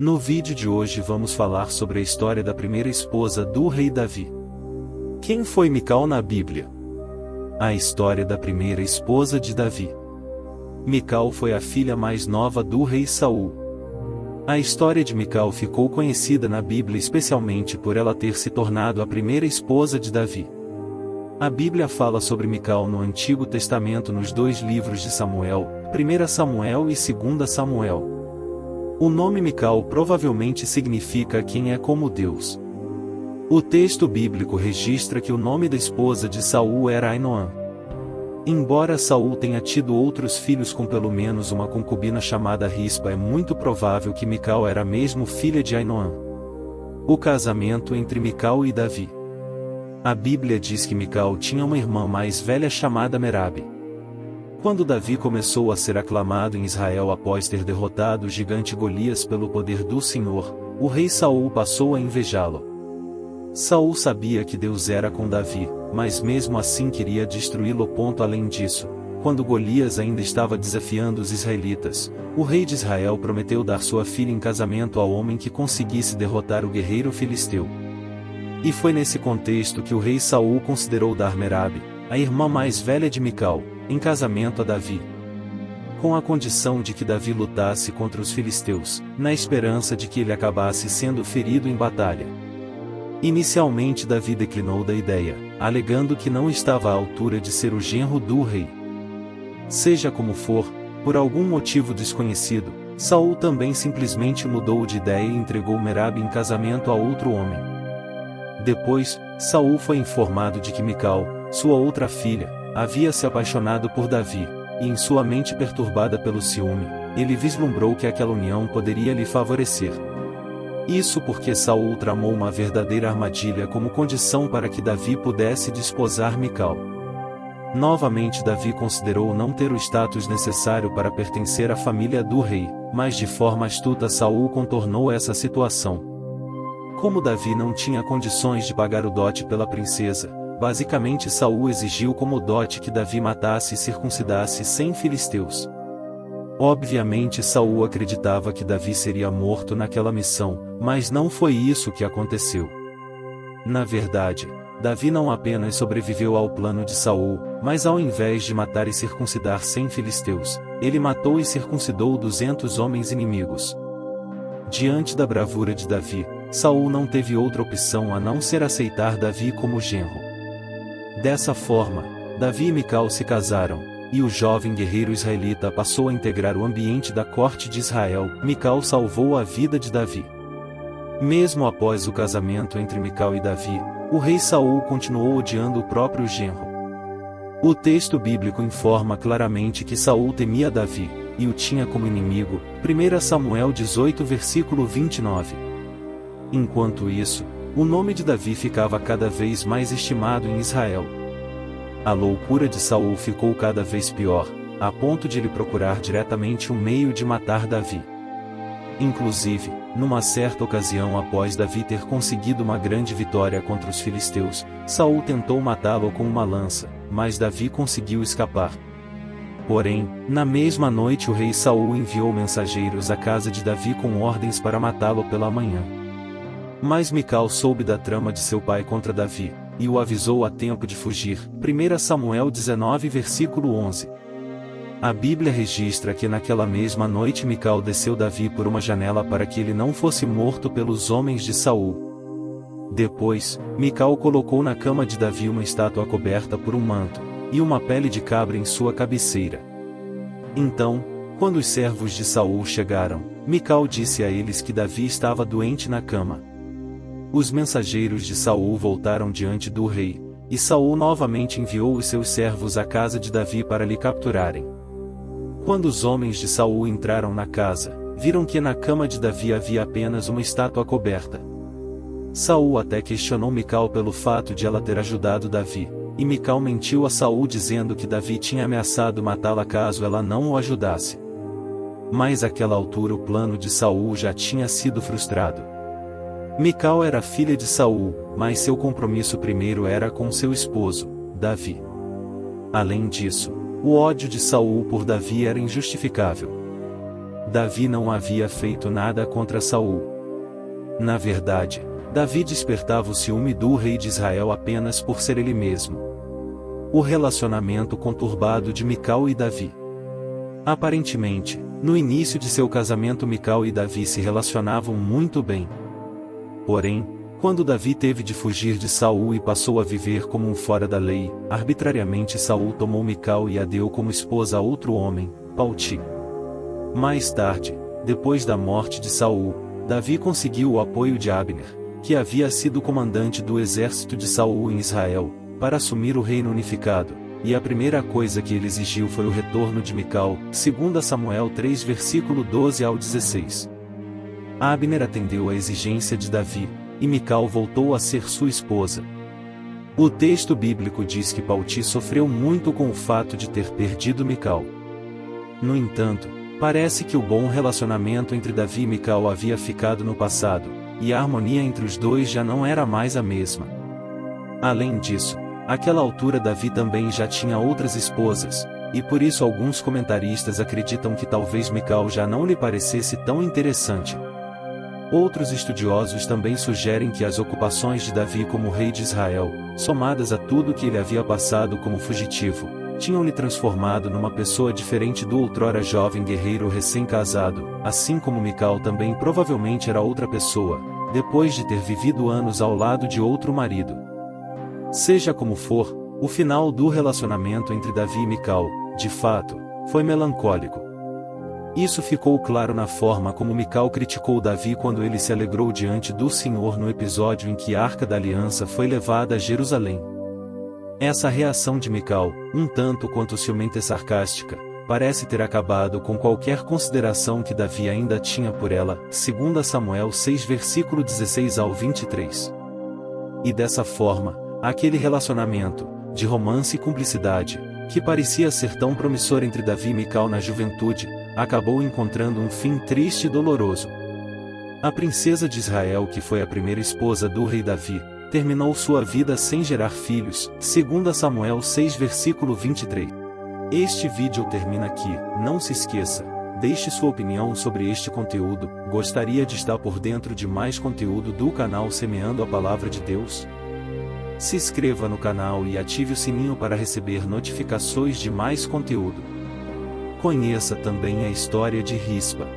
No vídeo de hoje vamos falar sobre a história da primeira esposa do rei Davi. Quem foi Mical na Bíblia? A história da primeira esposa de Davi. Mical foi a filha mais nova do rei Saul. A história de Mical ficou conhecida na Bíblia especialmente por ela ter se tornado a primeira esposa de Davi. A Bíblia fala sobre Mical no Antigo Testamento nos dois livros de Samuel, 1 Samuel e 2 Samuel. O nome Mical provavelmente significa quem é como Deus. O texto bíblico registra que o nome da esposa de Saul era Ainoã. Embora Saul tenha tido outros filhos com pelo menos uma concubina chamada Rispa, é muito provável que Mical era mesmo filha de Ainoã. O casamento entre Mical e Davi. A Bíblia diz que Mical tinha uma irmã mais velha chamada Merabe. Quando Davi começou a ser aclamado em Israel após ter derrotado o gigante Golias pelo poder do Senhor, o rei Saul passou a invejá-lo. Saul sabia que Deus era com Davi, mas mesmo assim queria destruí-lo. Além disso, quando Golias ainda estava desafiando os israelitas, o rei de Israel prometeu dar sua filha em casamento ao homem que conseguisse derrotar o guerreiro filisteu. E foi nesse contexto que o rei Saul considerou dar Merabe, a irmã mais velha de Mical, em casamento a Davi, com a condição de que Davi lutasse contra os filisteus, na esperança de que ele acabasse sendo ferido em batalha. Inicialmente Davi declinou da ideia, alegando que não estava à altura de ser o genro do rei. Seja como for, por algum motivo desconhecido, Saul também simplesmente mudou de ideia e entregou Merabe em casamento a outro homem. Depois, Saul foi informado de que Mical, sua outra filha, havia se apaixonado por Davi, e em sua mente perturbada pelo ciúme, ele vislumbrou que aquela união poderia lhe favorecer. Isso porque Saul tramou uma verdadeira armadilha como condição para que Davi pudesse desposar Mical. Novamente Davi considerou não ter o status necessário para pertencer à família do rei, mas de forma astuta Saul contornou essa situação. Como Davi não tinha condições de pagar o dote pela princesa, basicamente Saul exigiu como dote que Davi matasse e circuncidasse 100 filisteus. Obviamente Saul acreditava que Davi seria morto naquela missão, mas não foi isso que aconteceu. Na verdade, Davi não apenas sobreviveu ao plano de Saul, mas ao invés de matar e circuncidar 100 filisteus, ele matou e circuncidou 200 homens inimigos. Diante da bravura de Davi, Saul não teve outra opção a não ser aceitar Davi como genro. Dessa forma, Davi e Mical se casaram, e o jovem guerreiro israelita passou a integrar o ambiente da corte de Israel. Mical salvou a vida de Davi. Mesmo após o casamento entre Mical e Davi, o rei Saul continuou odiando o próprio genro. O texto bíblico informa claramente que Saul temia Davi, e o tinha como inimigo, 1 Samuel 18 versículo 29. Enquanto isso, o nome de Davi ficava cada vez mais estimado em Israel. A loucura de Saul ficou cada vez pior, a ponto de ele procurar diretamente um meio de matar Davi. Inclusive, numa certa ocasião após Davi ter conseguido uma grande vitória contra os filisteus, Saul tentou matá-lo com uma lança, mas Davi conseguiu escapar. Porém, na mesma noite o rei Saul enviou mensageiros à casa de Davi com ordens para matá-lo pela manhã. Mas Mical soube da trama de seu pai contra Davi, e o avisou a tempo de fugir. 1 Samuel 19 versículo 11. A Bíblia registra que naquela mesma noite Mical desceu Davi por uma janela para que ele não fosse morto pelos homens de Saul. Depois, Mical colocou na cama de Davi uma estátua coberta por um manto, e uma pele de cabra em sua cabeceira. Então, quando os servos de Saul chegaram, Mical disse a eles que Davi estava doente na cama. Os mensageiros de Saul voltaram diante do rei, e Saul novamente enviou os seus servos à casa de Davi para lhe capturarem. Quando os homens de Saul entraram na casa, viram que na cama de Davi havia apenas uma estátua coberta. Saul até questionou Mical pelo fato de ela ter ajudado Davi, e Mical mentiu a Saul dizendo que Davi tinha ameaçado matá-la caso ela não o ajudasse. Mas àquela altura o plano de Saul já tinha sido frustrado. Mical era filha de Saul, mas seu compromisso primeiro era com seu esposo, Davi. Além disso, o ódio de Saul por Davi era injustificável. Davi não havia feito nada contra Saul. Na verdade, Davi despertava o ciúme do rei de Israel apenas por ser ele mesmo. O relacionamento conturbado de Mical e Davi. Aparentemente, no início de seu casamento Mical e Davi se relacionavam muito bem. Porém, quando Davi teve de fugir de Saul e passou a viver como um fora da lei, arbitrariamente Saul tomou Mical e a deu como esposa a outro homem, Palti. Mais tarde, depois da morte de Saul, Davi conseguiu o apoio de Abner, que havia sido comandante do exército de Saul em Israel, para assumir o reino unificado, e a primeira coisa que ele exigiu foi o retorno de Mical, 2 Samuel 3 versículo 12 ao 16. Abner atendeu à exigência de Davi, e Mical voltou a ser sua esposa. O texto bíblico diz que Palti sofreu muito com o fato de ter perdido Mical. No entanto, parece que o bom relacionamento entre Davi e Mical havia ficado no passado, e a harmonia entre os dois já não era mais a mesma. Além disso, àquela altura Davi também já tinha outras esposas, e por isso alguns comentaristas acreditam que talvez Mical já não lhe parecesse tão interessante. Outros estudiosos também sugerem que as ocupações de Davi como rei de Israel, somadas a tudo que ele havia passado como fugitivo, tinham-lhe transformado numa pessoa diferente do outrora jovem guerreiro recém-casado, assim como Mical também provavelmente era outra pessoa, depois de ter vivido anos ao lado de outro marido. Seja como for, o final do relacionamento entre Davi e Mical, de fato, foi melancólico. Isso ficou claro na forma como Mical criticou Davi quando ele se alegrou diante do Senhor no episódio em que a Arca da Aliança foi levada a Jerusalém. Essa reação de Mical, um tanto quanto ciumenta e sarcástica, parece ter acabado com qualquer consideração que Davi ainda tinha por ela, 2 Samuel 6 versículo 16 ao 23. E dessa forma, aquele relacionamento, de romance e cumplicidade, que parecia ser tão promissor entre Davi e Mical na juventude, acabou encontrando um fim triste e doloroso. A princesa de Israel, que foi a primeira esposa do rei Davi, terminou sua vida sem gerar filhos, 2 Samuel 6 versículo 23. Este vídeo termina aqui. Não se esqueça, deixe sua opinião sobre este conteúdo. Gostaria de estar por dentro de mais conteúdo do canal Semeando a Palavra de Deus? Se inscreva no canal e ative o sininho para receber notificações de mais conteúdo. Conheça também a história de Rispa.